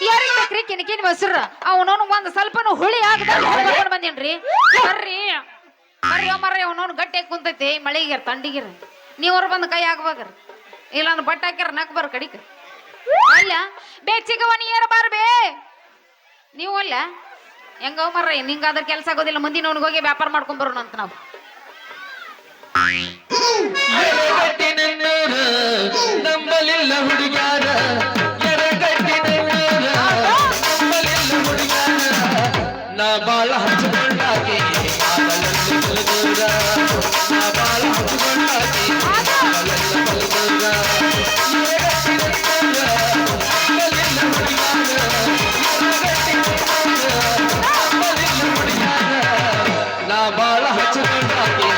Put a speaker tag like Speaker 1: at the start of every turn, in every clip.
Speaker 1: ಯಾರಿಗ್ ಬೇಕ್ರಿ ಕಿನಿಕಿನ ಮೊಸರು ಅವನವನು ಒಂದ್ ಸ್ವಲ್ಪನು ಹುಳಿ ಆಗದ ಬಂದೇನ್ರಿ ಬರ್ರಿ ಬರ್ರಿ ಮರ್ರಿ ಅವನವನು ಗಟ್ಟಿಯಾಗಿ ಕುಂತೈತಿ ಮಳಿಗಿರ ತಂಡಿಗಿರ ನೀವ್ರ ಬಂದ್ ಕೈ ಆಗ್ಬೇಕ್ರಿ ಇಲ್ಲಾಂದ್ರ ಬಟ್ಟೆ ಹಾಕ್ಯಾರ ನಕ್ ಬರ್ ಕಡಿಕ ಅಲ್ಲ ಬೇಚಿಗವ ನೀರ ಬಾರ್ಬೇ ನೀವು ಅಲ್ಲ ಹೆಂಗವ ಮರ್ರಿ ನಿಂಗಾದ್ರ ಕೆಲ್ಸ ಆಗೋದಿಲ್ಲ ಮುಂದಿನವನಿಗೆ ಹೋಗಿ ವ್ಯಾಪಾರ ಮಾಡ್ಕೊಂಡ್ ಬರೋಣ ಅಂತ ನಾವು
Speaker 2: ನಂಬಲಿಲ್ಲ ಹುಡುಗ್ಯಾರ ನಾ ಬಾಳ ಹಚ್ಚಿಕೊಂಡಾಗಿ ನಾ ಬಾಳ ಹಚ್ಚಿಕೊಂಡಾಗಿ ನಾ ಬಾಳ ಹಚ್ಚಿಕೊಂಡಾಗಿ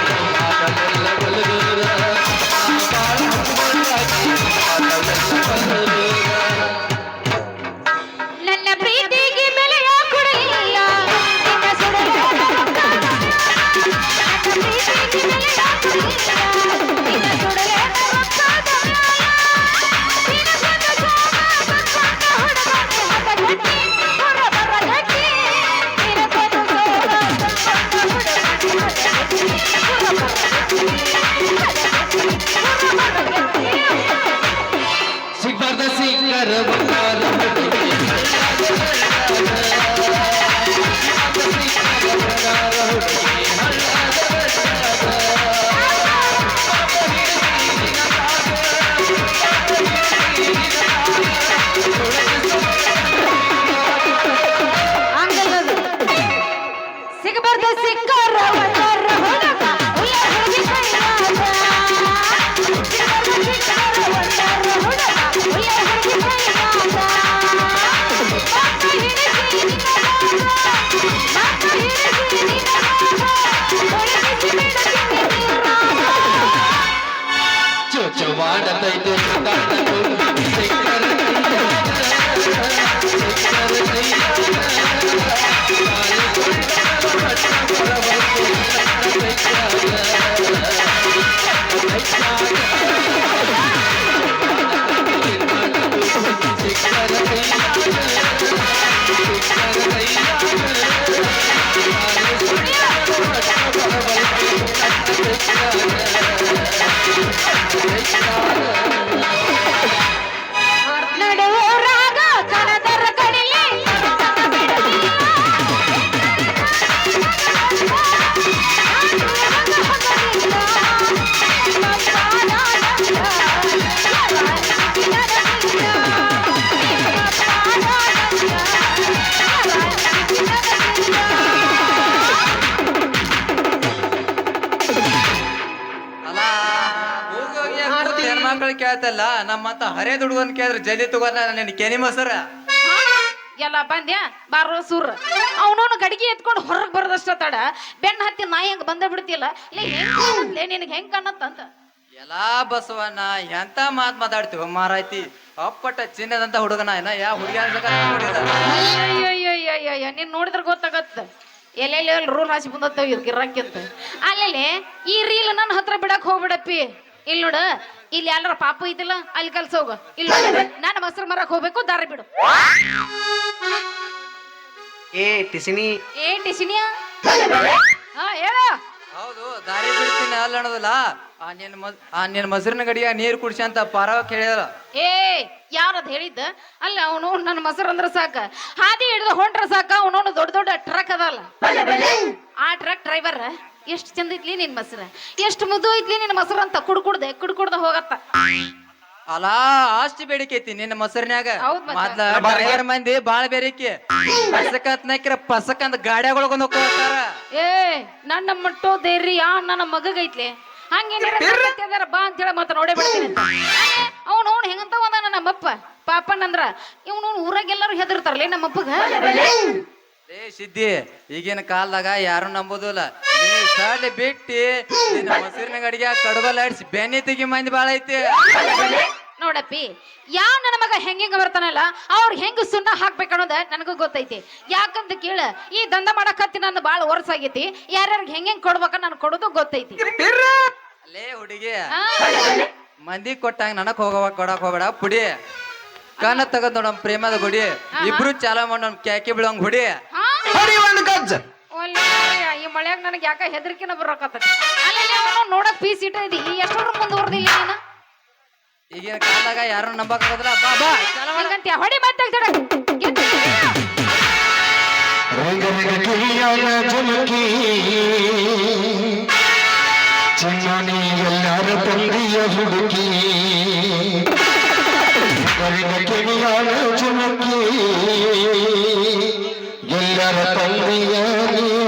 Speaker 1: ನನ್ನ ಪ್ರೀತಿಗೆ ಬೆಲೆಯ ಕೊಡಲಿಲ್ಲ ನಿನ್ನ ಸುಡಲೇ ನಿನ್ನ ಸುಡಲೇ
Speaker 2: ಸಿಗ್ಬಾರ್ದ ಸಿಂಗರ ಬಂಗಾರ
Speaker 1: ಸಿಗಬಾರ್ದು ಸಿಕ್ಕರ
Speaker 2: ಚೋಚವಾಡತೈತೆ
Speaker 1: ನಡುವರಾಗ ಕಣದರ ಕಡಿಲೆ
Speaker 3: ಹೆಣ್ಮಕ್ಳು ಕೇಳ್ತಲ್ಲ ನಮ್ಮಂತ ಹರೇ ದುಡ್ಗನ್ ಕೇಳಿದ್ರೆ ಜಲ್ದಿ ತಗೋಲ್ಲ ನಿನ್ ಕೆನಿ ಮೊಸರ
Speaker 1: ಎಲ್ಲ ಬಂದ್ಯಾ ಬಾರೋ ಸೂರ್ ಅವನವನು ಗಡಿಗೆ ಎತ್ಕೊಂಡು ಹೊರಗೆ ಬರೋದಷ್ಟ ತಡ ಬೆನ್ನ ಹತ್ತಿ ನಾಯಿ ಹಂಗ ಬಂದ ಬಿಡ್ತಿಲ್ಲ ಲೇ ನಿನಗೆ ಹೆಂಗ್ ಕಾಣತ್ತಂತ
Speaker 3: ಎಲ್ಲಾ ಬಸವಣ್ಣ ಎಂತ ಮಾತ್ ಮಾತಾಡ್ತೀವ ಮಾರಾಯ್ತಿ ಅಪ್ಪಟ ಚಿನ್ನದಂತ ಹುಡುಗನ ಏನ ಯಾ ಹುಡುಗಿ
Speaker 1: ಅಯ್ಯಯ್ಯಯ್ಯಯ್ಯ ನೀನ್ ನೋಡಿದ್ರೆ ಗೊತ್ತಾಗತ್ತ ಎಲ್ಲೆಲ್ಲಿ ರೂಲ್ ಹಾಸಿ ಬಂದತ್ತವ ಗಿರಾಕಿಂತ ಅಲ್ಲೇ ಈ ರೀಲ್ ನನ್ನ ಹತ್ರ ಬಿಡಕ್ ಹೋಗ್ಬಿಡಪ್ಪಿ ಇಲ್ಲಿ ನೋಡ ಇಲ್ಲಿ ಎಲ್ಲರ ಪಾಪು ಐತಿಲ್ಲ ಅಲ್ಲಿ ಕಲ್ಸೋಗ ಇಲ್ಲಿ ನಾನು ಮೊಸರು ಮರಕ್ ಹೋಗ್ಬೇಕು ದಾರಿ ಬಿಡು
Speaker 4: ಏ ಟಿಸಿನಿ
Speaker 1: ಏ ಟಿಸಿನಿಯಾ ಹಾ ಹೇಳ
Speaker 3: ಹೌದು ದಾರಿ ಬಿಡ್ತೀನಿ ಅಲ್ಲ ಅನ್ನೋದಿಲ್ಲ ನಿನ್ ಮೊಸರಿನ ಗಡಿಯ ನೀರ್ ಕುಡ್ಸಿ ಅಂತ ಪಾರವ ಕೇಳಿದಲ್ಲ
Speaker 1: ಏ ಯಾರದ್ ಹೇಳಿದ್ದ ಅಲ್ಲ ಅವನು ನನ್ನ ಮೊಸರು ಅಂದ್ರ ಸಾಕ ಹಾದಿ ಹಿಡಿದು ಹೊಂಟ್ರ ಸಾಕ ಅವನವನು ದೊಡ್ಡ ದೊಡ್ಡ ಟ್ರಕ್ ಅದಲ್ಲ ಆ ಟ್ರಕ್ ಡ್ರೈವರ್ ಎಷ್ಟು ಚಂದ ಐತ್ಲಿ ನಿನ್ ಮೊಸರು ಎಷ್ಟು ಮುದ್ದು ಐತ್ಲಿ ನಿನ್ ಮೊಸರು ಅಂತ ಕುಡ್ಕುಡ್ದ ಹೋಗತ್ತ
Speaker 3: ಅಲಾ ಆಸ್ತಿ ಬೇಡಿಕೆ ಐತಿ ನಿನ್ನ ಮೊಸರಿನ್ಯಾಗ
Speaker 1: ಹೌದ್ ಮತ್ತೆ.
Speaker 3: ಮೊದ್ಲ ಡ್ರೈವರ್ ಮಂದಿ ಬಾಳ ಬೇರಿಕೆ ಪಸಕತ್ ನಕ್ಕಿರ ಪಸಕ್ ಅಂತ ಗಾಡಿಯಾಗೊಳಗೊಂದು ಹೋಗ್ತಾರ
Speaker 1: ಏ ನನ್ನ ಮಟ್ಟೋ ಧೈರ್ಯ ನನ್ನ ಮಗಗೈತ್ಲಿ ಹಂಗೇನಾರ ಬಾ ಅಂತ ಹೇಳಿ ಮತ್ತೆ ನೋಡೇ ಬಿಡ್ತೀನಿ ಅವನು ಹೆಂಗಂತ ಒಂದ ನಮ್ಮಪ್ಪ ಪಾಪಣ್ಣಂದ್ರ ಇವನು ಊರಾಗ ಎಲ್ಲರೂ ಹೆದರ್ತಾರಲ್ಲ ನಮ್ಮಪ್ಪಗ
Speaker 3: ಏ ಸಿದ್ದಿ ಈಗಿನ ಕಾಲದಾಗ ಯಾರು ನಂಬೋದಿಲ್ಲ ನೀ ಸಾಲಿ ಬಿಟ್ಟಿ ನಿನ್ನ ಮೊಸರಿನ ಗಡಿಗೆ ಕಡಬಲ್ ಆಡಿಸಿ ಬೆನ್ನಿ ತೆಗಿ ಮಂದಿ ಬಾಳ ಐತಿ
Speaker 1: ನೋಡಪ್ಪಿ ಯಾವ ನನ್ನ ಮಗ ಹೆಂಗ ಬರ್ತಾನಲ್ಲ ಅವ್ರ ಹೆಂಗ ಸುಣ್ಣ ಹಾಕ್ಬೇಕನ್ನೋದ ನನಗೂ ಗೊತ್ತೈತಿ ಯಾಕಂತ ಕೇಳ ಈ ದಂಧ ಮಾಡಕತ್ತಿ ನನ್ನ ಬಾಳ ವರ್ಷ ಆಗೈತಿ ಯಾರ್ಯಾರಿಗೆ ಹೆಂಗ್ ಕೊಡ್ಬೇಕ ನಾನು ಕೊಡೋದು ಗೊತ್ತೈತಿ
Speaker 3: ಅಲ್ಲೇ ಹುಡುಗಿ ಮಂದಿ ಕೊಟ್ಟಂಗ ನನಕ್ ಕೊಡಕ್ ಹೋಗ್ಬೇಡ ಪುಡಿ ಕಣ್ಣ ತಗದ್ ನೋಡಮ್ ಪ್ರೇಮದ ಗುಡಿ ಇಬ್ರು ಚಾಲ ಮಾಡಿ ನಮ್ ಕ್ಯಾಕಿ ಬೀಳಂಗ್ ಗುಡಿ
Speaker 1: ಹಾ
Speaker 4: ಹೊಡಿ ಒಂದು ಗಜ್ಜ
Speaker 1: ಒಳ್ಳೆ ಈ ಮಳ್ಯಾಗ ನನಗೆ ಯಾಕ ಹೆದರಿಕೆನ ಬರೋಕತ್ತೈತಿ ಅಲ್ಲಲ್ಲಿ ಅವನು ನೋಡಕ್ ಪೀಸ್ ಇಟ್ಟಿದಿ ಎಷ್ಟರ ಮುಂದುವರ್ದಿಲ್ಲ ನೀನು
Speaker 3: ಈಗಿನ ಕಾಲದಾಗ ಯಾರು ನಂಬಕ್ ಆಗೋದಿಲ್ಲ ಬಾ ಬಾ ಚಾಲ ಮಾಡ
Speaker 1: ಹಂಗಂತ್ಯ ಹೊಡಿ ಮತ್ತೆ
Speaker 5: ರಂಗನಗಿರಿಯಾನ ಜುಮುಕಿ ಚಿನ್ನನಿ ಎಲ್ಲರ ತಂದೆಯ ಹುಡುಕಿ ರಂಗನಗಿರಿಯಾನ ಜುಮುಕಿ ಎಲ್ಲರ ತಂದೆಯ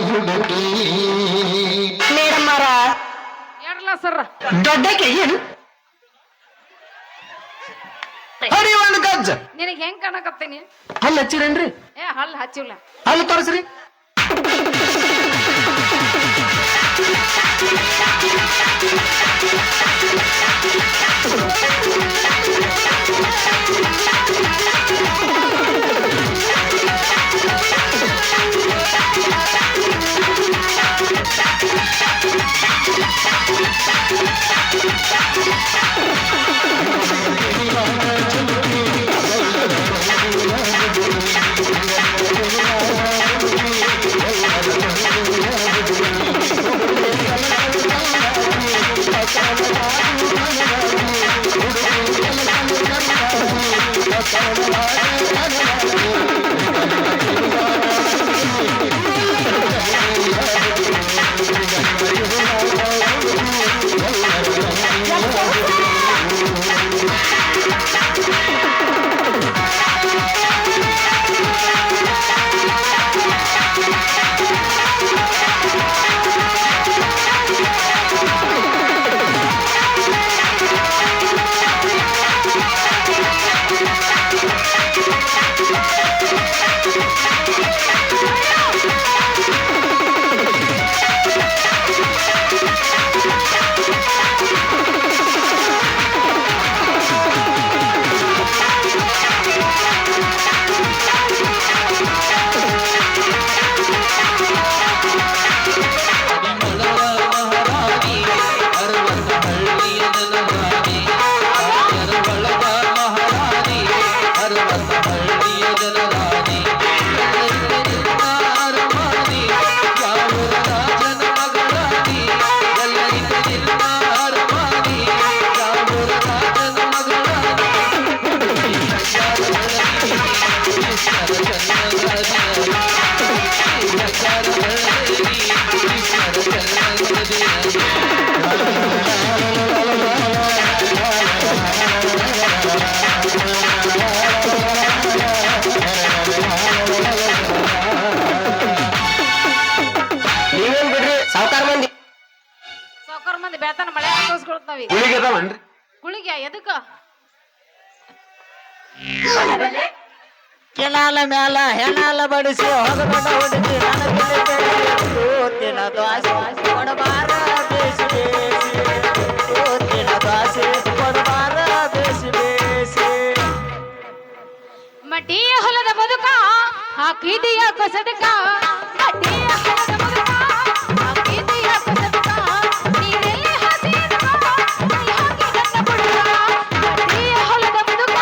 Speaker 5: ಹುಡುಕಿ
Speaker 4: ಮೇಡಮ್ಮರ
Speaker 1: ಎರಡ್ಲ ಸರ್
Speaker 4: ದೊಡ್ಡಕ್ಕೆ ಏನು ಹೊಡಿ ಒಂದು ಗಜ್ಜ
Speaker 1: ನಿನಗೆ ಹೆಂಗ್ ಕಾಣಕತ್ತೀನಿ
Speaker 4: ಹಲ್ಲು ಹಚ್ಚಿರೇನ್ರಿ
Speaker 1: ಏ ಹಲ್ ಹಚ್ಚಿಲ್ಲ
Speaker 4: ಹಲ್ಲು ತೋರಿಸ್ರಿ ನೀವೇನ್ ಬಿಡ್ರಿ ಸಾವುಕಾರ ಮಂದಿ
Speaker 1: ಸಾವ್ಕಾರ ಮಂದಿ ಬೇತನ ಮಳೆ ಹಾಕೋಸ್ಕೊಳ್ತಾವಿ
Speaker 4: ಗುಳಿಗೆ ಅದಾವನ್ರಿ
Speaker 1: ಗುಳಿಗೆ ಎದಕ್ಕ
Speaker 6: ಕೆನಾಲ ಮ್ಯಾಲ ಹೆಣಾಲ ಬಡಿಸಿ ಹೊಗಬಡ ಹೊಡಿಸಿ ನನ್ನ ಬೆಲೆ ಬೆಳೆಸಿನ ದ್ವಾಸೆ ಕೊಡಬಾರ ಬೇಸಿ ಬೇಸಿ ತೋತಿನ ದ್ವಾಸೆ ಕೊಡಬಾರ ಬೇಸಿ ಬೇಸಿ
Speaker 1: ಮಟಿಯ ಹೊಲದ ಬದುಕ ಹಾಕಿದೀಯ ಕಸದಕ ಮಟಿಯ ಹೊಲದ ಬದುಕ ಹಾಕಿದೀಯ ಕಸದಕ ನೀರೆಲ್ಲಿ ಹಸಿದಕ ನೀ ಹಾಕಿ ನನ್ನ ಬುಡುಕ ಮಟಿಯ ಹೊಲದ ಬದುಕ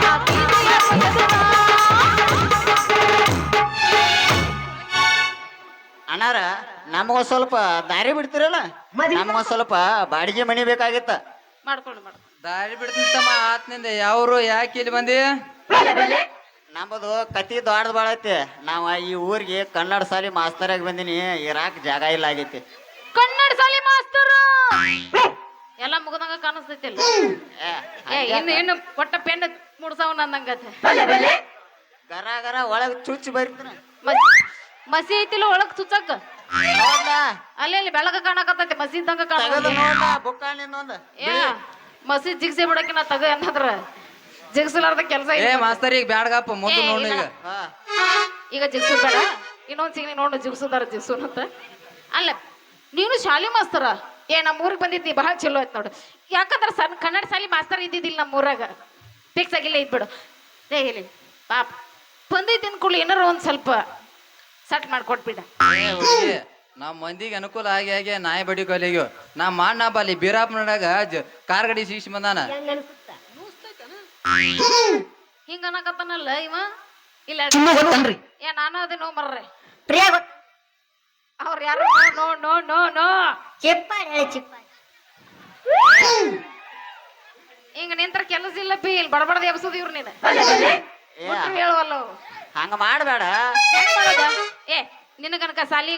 Speaker 1: ಹಾಕಿದೀಯ ಕಸದಕ
Speaker 6: ಅಣ್ಣಾರ ನಮಗೊಂದ್ ಸ್ವಲ್ಪ ದಾರಿ ಬಿಡ್ತಿರಲ್ಲ ನಮಗೊಂದ್ ಸ್ವಲ್ಪ ಬಾಡಿಗೆ ಮನಿ ಬೇಕಾಗಿತ್ತ
Speaker 1: ಮಾಡ್ಕೊಂಡು
Speaker 3: ದಾರಿ ಬಿಡ್ತಂತಮ್ಮ ಆತ್ನಿಂದ ಯಾವ್ರು ಯಾಕೆ ಇಲ್ಲಿ ಬಂದಿ
Speaker 6: ನಮ್ಮದು ಕತಿ ದೊಡ್ಡದು ಬಾಳ ಐತಿ ನಾವ ಈ ಊರಿಗೆ ಕನ್ನಡ ಶಾಲಿ ಮಾಸ್ತರಾಗಿ ಬಂದಿನಿ ಇರಾಕ್ ಜಾಗ ಇಲ್ಲ ಆಗೈತಿ
Speaker 1: ಕನ್ನಡ ಶಾಲಿ ಮಾಸ್ತರ್ ಎಲ್ಲ ಮುಗದಂಗ ಕಾಣಿಸ್ತೈತಿಲ್ಲ
Speaker 6: ಏ,
Speaker 1: ಏ ಇನ್ನು ಕೊಟ್ಟ ಪೆಂಡ ಮುಡ್ಸವ್ ನಂದಂಗತ್ತೆ
Speaker 6: ಗರ ಗರ ಒಳಗ್ ಚುಚ್ಚಿ ಬರಿತಾನ
Speaker 1: ಮಸಿ ಐತಿಲ್ಲ ಒಳಗ್ ಚುಚ್ಚಕ್
Speaker 6: ನೋಡ್ಲಾ
Speaker 1: ಅಲ್ಲಿ ಬೆಳಗ ಕಾಣಕತ್ತೈತಿ ಮಸಿ ಇದ್ದಂಗ
Speaker 6: ತಗದು
Speaker 1: ಕಾಣ
Speaker 6: ನೋಡ್ಲಾ ಬುಕ್ಕಾಣಿನೊಂದ
Speaker 1: ಏ ಮಸಿ ಜಿಗ್ಸಿ ಬಿಡಕ್ಕೆ ನಾ ತಗ ಅನ್ನದ್ರ ಜಿಗ್ಸಲಾರ್ದ ಕೆಲಸ
Speaker 3: ಏ ಮಾಸ್ತರ್ ಈಗ ಬ್ಯಾಡ್ಗಪ್ಪ ಮುಂದೆ
Speaker 1: ಏ,
Speaker 3: ನೋಡಿ
Speaker 1: ಇಲ್ಲ.
Speaker 3: ಈಗ
Speaker 6: ಹಾ
Speaker 1: ಈಗ ಜಿಗ್ಸು ಬೇಡ ಇನ್ನೊಂದ್ ಸಿಗ್ನಿ ನೋಡು ಜಿಗ್ಸುದಾರ ಜಿಗ್ಸುನಂತ ಅಲ್ಲ ನೀನು ಶಾಲಿ ಮಾಸ್ತರ ಏ ನಮ್ಮ ಊರಿಗೆ ಬಂದಿದ್ದಿ ಬಹಳ ಚಲೋ ಆಯ್ತು ನೋಡು ಯಾಕಂದ್ರೆ ಸಣ್ಣ ಕನ್ನಡ ಶಾಲಿ ಮಾಸ್ತರ್ ಇದ್ದಿದ್ದಿಲ್ಲ ನಮ್ಮ ಊರಾಗ ಫಿಕ್ಸ್ ಆಗಿಲ್ಲ ಇದ್ಬಿಡು ಏ ಹೇಳಿ ಪಾಪ ಬಂದಿದ್ದಿನ ಕೂಡಲೇ ಏನಾರ ಒಂದ್ ಸ್ವಲ್ಪ ಸಟ್ ಮಾಡ್ಕೊಟ್ಬಿಡ
Speaker 3: ಏ ಹುಡುಗಿ ನಮ್ಮ ಮಂದಿಗೆ ಅನುಕೂಲ ಆಗಿ ಆಗಿ ನಾಯಿ ಬಡಿ ಕೊಲಿಗೆ ನಾ ಮಾಡ್ ಬಲ್ಲಿ ಬೀರಾಪ್ ನೋಡಾಗ ಕಾರ್ ಗಾಡಿ ಸಿಗಿಸಿ ಬಂದಾನ
Speaker 1: ಹಿಂಗ ಅನ್ನಕತ್ತಾನಲ್ಲ ಇವ ಇಲ್ಲ
Speaker 4: ಚಿನ್ನು ಗೊತ್ತನ್ರಿ
Speaker 1: ಏ ನಾನು ಅದೇನೋ ಮರ್ರೆ
Speaker 7: ಪ್ರಿಯಾ ಗೊತ್ತ
Speaker 1: ಅವ್ರ ಯಾರು ನೋ ನೋ ನೋ ನೋ
Speaker 7: ಚಿಪ್ಪಾಡಿ ಹೇಳಿ ಚಿಪ್ಪಾಡಿ
Speaker 1: ಹಿಂಗ ನಿಂತರ ಕೆಲಸ ಇಲ್ಲ ಬಿ ಇಲ್ಲಿ ಬಡಬಡದ ಎಬ್ಸೋದು ಇವ್ರು ನೀನು
Speaker 6: ಏ
Speaker 1: ಹೇಳುವಲ್ಲ ಅವ್ರು.
Speaker 6: ಹಂಗ ಮಾಡಬೇಡ.
Speaker 1: ಹೆಂಗ್ ಮಾಡೋದ? ಏ ನಿನಗನಕ ಸಾಲಿ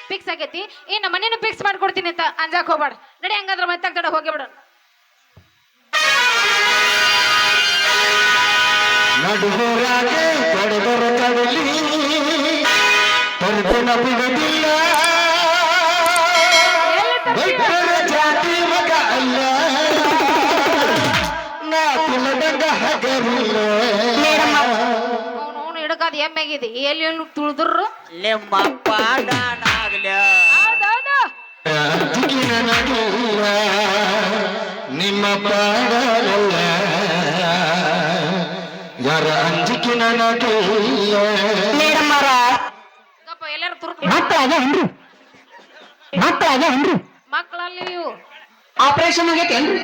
Speaker 1: ಫಿಕ್ಸ್ ಆಗೈತಿ ಇನ್ನ ಮನೇನು ಫಿಕ್ಸ್ ಮಾಡ್ಕೊಡ್ತೀನಿ ಅಂತ ಅಂಜಾಕ್ ಹೋಗ್ಬೇಡ ನಡಿ ಹಂಗಂದ್ರ ಮತ್ತೆ ಕಡೆ ಹೋಗಿಬಿಡ
Speaker 5: ನಡುವರಾಗೆ ಕಡದರ ಕಡಲಿ ಪರ್ಪಣ ಬಿಡದಿಲ್ಲ ಬೈಕರ ಜಾತಿ ಮಗ ಅಲ್ಲ ನಾ ತಿನ್ನದಂಗ ಹಗರಿಲ್ಲ
Speaker 1: ಅವನು ಹಿಡಕಾದ ಎಮ್ಮೆಗಿದೆ ಎಲ್ಲಿ ಎಲ್ಲಿ ತುಳಿದ್ರು
Speaker 6: ನಿಮ್ಮಪ್ಪ ನಾನಾಗ್ಲ
Speaker 5: ಅಂಜಿಕೆ ನನಗಿಲ್ಲ ನಿಮ್ಮ ಪಾಡಲ್ಲ ಯಾರ ಅಂಜಿಕೆ ನನಗಿಲ್ಲ
Speaker 1: ಗಪ್ಪ ಎಲ್ಲಾರು ತುರ್ಕ
Speaker 4: ಮಕ್ಕಳಾಗೇನ್ರಿ ಮಕ್ಕಳಾಗೇನ್ರಿ
Speaker 1: ಮಕ್ಕಳಲ್ಲಿ ಇವು
Speaker 4: ಆಪರೇಷನ್ ಆಗೈತೇನ್ರಿ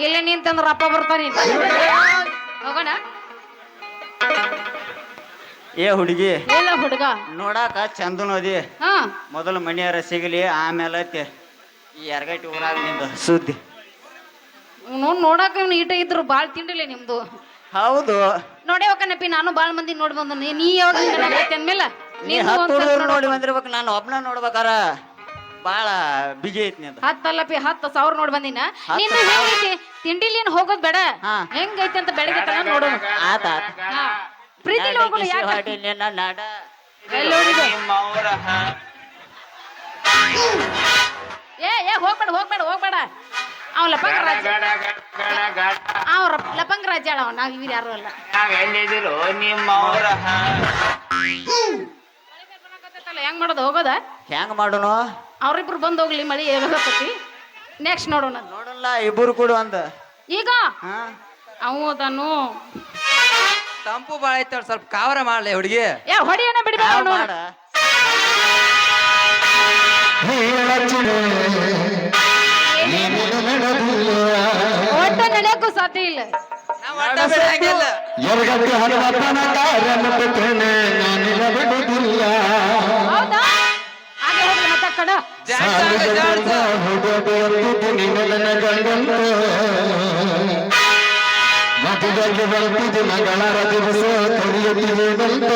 Speaker 1: ಇಲ್ಲ ನಿಂತಂದ್ರ ಅಪ್ಪ ಬರ್ತಾನೆ ಹೋಗೋಣ
Speaker 6: ಏ ಹುಡುಗಿ
Speaker 1: ಇಲ್ಲ ಹುಡುಗ
Speaker 6: ನೋಡಾಕ ಚಂದ ನೋದಿ
Speaker 1: ಹಾ
Speaker 6: ಮೊದಲು ಮಣಿಯರ ಸಿಗಲಿ ಆಮೇಲೆ ಈ ಎರಗಟ್ಟಿ ಊರಾಗ ನಿಂದು ಸುದ್ದಿ
Speaker 1: ನೋಡಾಕ ನೀಟ ಇದ್ರು ಬಾಳ್ ತಿಂಡಿಲ್ಲ ನಿಮ್ದು
Speaker 6: ಹೌದು
Speaker 1: ನೋಡೇ ಹೋಗನಪ್ಪಿ ನಾನು ಬಾಳ ಮಂದಿ ನೋಡಿ ಬಂದ ನೀ ಯಾವಾಗ ಅಂದ್ಮೇಲೆ
Speaker 6: ನೀ ಹತ್ತು ಹುಡುಗರು ನೋಡಿ ಬಂದಿರ್ಬೇಕು ನಾನು ಒಬ್ನ ನೋಡ್ಬೇಕಾರ ಬಾಳ ಬಿಗಿ ಐತಿ ನಿಂದ
Speaker 1: ಹತ್ತಲ್ಲಪಿ 10,000 ನೋಡಿ ಬಂದಿನ ನಿಂದು ಹೆಂಗೈತಿ ತಿಂಡಿಲಿ ಏನ್ ಹೋಗೋದ್ ಬೇಡ
Speaker 6: ಹಾ.
Speaker 1: ಹೆಂಗೈತಿ ಅಂತ ಬೆಳಗ್ಗೆ ತನ ನೋಡೋಣ
Speaker 6: ಆತ
Speaker 1: ಹಾ. ಪ್ರೀತಿಲಿ ಹೋಗೋಣ ಯಾಕೆ
Speaker 6: ನಡ
Speaker 1: ಎಲ್ಲಿ ಹೋಗಿದ್ದು? ಏ ಹೋಗ್ಬೇಡ ಅವ ಲಪಂಗ ರಾಜ ಲಪಂಗ ರಾಜ ಅವ ನಾವ್ ಇವ್ರು ಯಾರು ಅಲ್ಲ ಹೆಂಗ್ ಮಾಡೋದು ಹೋಗೋದ
Speaker 6: ಹೆಂಗ್ ಮಾಡೋನು
Speaker 1: ಅವ್ರಿಬ್ರು ಬಂದ್ ಹೋಗ್ಲಿ ಮಳಿ ಹೋಗತ್ತತಿ ನೆಕ್ಸ್ಟ್ ನೋಡೋಣ
Speaker 6: ನೋಡಲ್ಲ ಇಬ್ಬರು ಕೂಡ ಒಂದ್
Speaker 1: ಈಗ
Speaker 6: ಹಾ
Speaker 1: ಅವನು
Speaker 3: ತಂಪು ಬಾಳ ಐತೆ ಸ್ವಲ್ಪ ಕಾವರ ಮಾಡ್ಲಿ ಹುಡುಗಿ
Speaker 1: ಏ ಹೊಡಿಯೋಣ ಬಿಡ್ಬೇಡ
Speaker 6: ಯಾವ
Speaker 1: ನೋಡ
Speaker 6: ಮಾಡ
Speaker 1: ಒಟ್ಟ ನಡೆಯಕ್ಕೂ ಸಾಧ್ಯ ಇಲ್ಲ
Speaker 5: ಎರಗಕ್ಕೆ ಹನುಮಪ್ಪನ ಕಾರಣ ಬಿಟ್ಟೇನೆ ನಾನಿನ ಬಿಡುವುದಿಲ್ಲ
Speaker 1: ಹೌದಾ ಹಾಗೆ ಹೋಗ್ಲಿ ಮತ್ತೆ ಕಡ
Speaker 5: ಹೋಗಬೇಕು ನಿನ್ನ ಗಂಡಂತ ಮದುವೆಗೆ ಬರ್ತಿದ್ದು ಮಗಳ ದಿವಸ ಕರೆಯುತ್ತಿರುವುದಂತ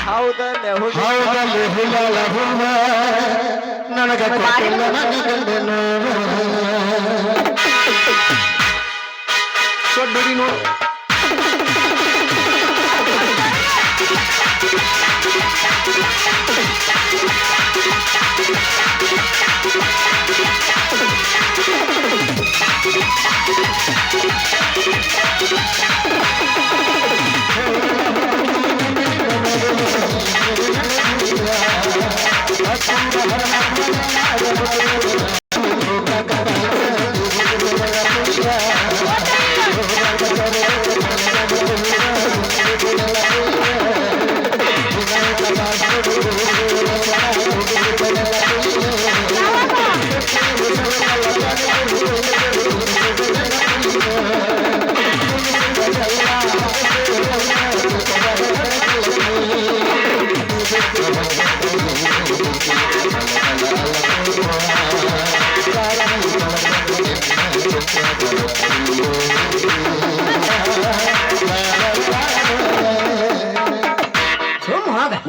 Speaker 6: ಹೌದಲ್ಲ
Speaker 5: ಹೌದಲ್ಲಿ ಹುಲಾಲ ಹೂವ ನನಗೆ ಕೊಟ್ಟಿಲ್ಲ ನನ್ನ ಗಂಡನು ಕೊಡ್ಬಿಡಿ ನೋಡಿ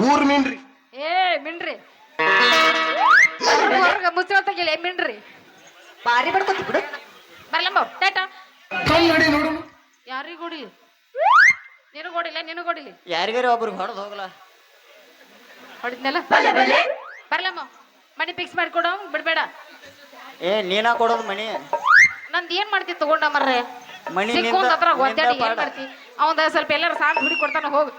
Speaker 5: ಊರ್ ಮೀನ್ರಿ
Speaker 1: ಏ ಮಿಣ್ರಿ ಹೊರಗ ಮುಚ್ಚೋತಾಗಿಲ್ಲ ಮಿಣ್ರಿ
Speaker 4: ಬಾರಿ ಬಡ್ಕೊತಿ ಬಿಡು
Speaker 1: ಬರ್ಲಂಬ ಟಾಟಾ
Speaker 5: ಕನ್ನಡಿ ನೋಡು
Speaker 1: ಯಾರಿಗ ಹೊಡಿಲಿ ನಿನಗ್ ಹೊಡಿಲಿ
Speaker 6: ಯಾರಿಗಾರ ಒಬ್ರಿಗೆ ಹೊಡೆದ್ ಹೋಗ್ಲ
Speaker 1: ಹೊಡಿದ್ನಲ್ಲ ಬರ್ಲಮ್ಮ ಮನಿ ಫಿಕ್ಸ್ ಮಾಡಿಕೊಡ ಬಿಡ್ಬೇಡ
Speaker 6: ಏ ನೀನಾ ಕೊಡೋದು ಮನಿ
Speaker 1: ನಂದ್ ಏನ್ ಮಾಡ್ತಿ ತಗೊಂಡ ಮರ್ರೆ
Speaker 6: ಮನಿ
Speaker 1: ಸಿಕ್ಕೊಂಡ್ ಹತ್ರ
Speaker 6: ನಿಂದ
Speaker 1: ಒದ್ದಾಡಿ ಏನ್
Speaker 6: ಪಾಡ.
Speaker 1: ಮಾಡ್ತಿ ಅವಂದ ಸ್ವಲ್ಪ ಎಲ್ಲಾರು ಸಾಂಗ್ ಹುಡಿ ಕೊಡ್ತಾನ ಹೋಗ್